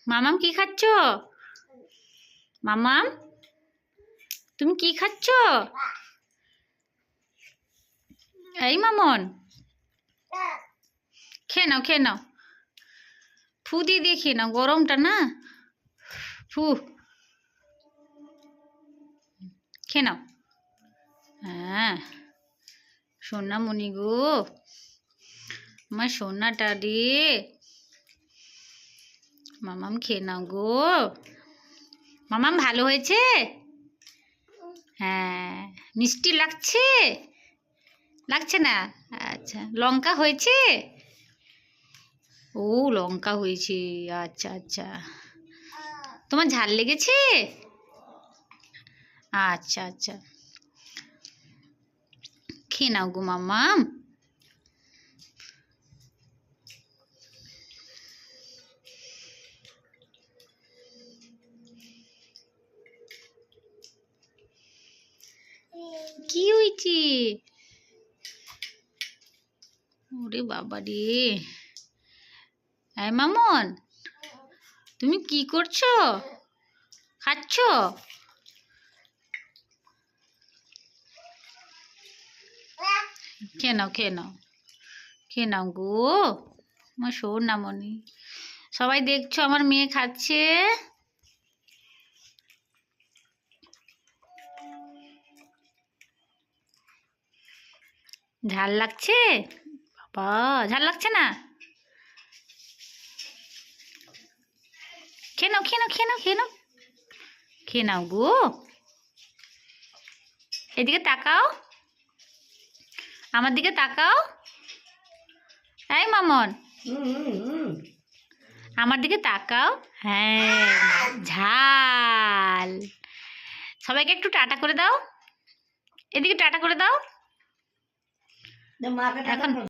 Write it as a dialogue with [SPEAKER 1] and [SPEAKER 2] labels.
[SPEAKER 1] মামাম কি খাচ্ছ? মামাম তুমি কি খাচ্ছ? এই মামন, খেয়ে নাও খেয়ে নাও, ফু দিয়ে দিয়ে খেয়ে নাও, গরমটা না। ফু, খেয়ে নাও। হ্যাঁ, সোনামণি গো, আমার সোনাটা রে। মামাম খেয়ে নাও গো। মামাম ভালো হয়েছে? হ্যাঁ, মিষ্টি লাগছে? লাগছে না? আচ্ছা, লঙ্কা হয়েছে? ও লঙ্কা হয়েছে, আচ্ছা আচ্ছা। তোমার ঝাল লেগেছে? আচ্ছা আচ্ছা, খেয়ে নাও গো মাম্মাম। কি হয়েছে? ওরে বাবা রে। এই মামন, তুমি কি করছো? খাচ্ছ? খেয়ে নাও খেয়ে নাও, খেয়ে নাও গো, আমার সোনামণি। সবাই দেখছো আমার মেয়ে খাচ্ছে। ঝাল লাগছে? বাবা, ঝাল লাগছে না? খেয়ে নাও খেয়ে নাও খেয়ে নাও খেয়ে নাও, খেয়ে নাও গো। এদিকে তাকাও, আমার দিকে তাকাও। এই মামন, আমার দিকে তাকাও। হ্যাঁ, ঝাল। সবাইকে একটু টাটা করে দাও, এদিকে টাটা করে দাও। এখন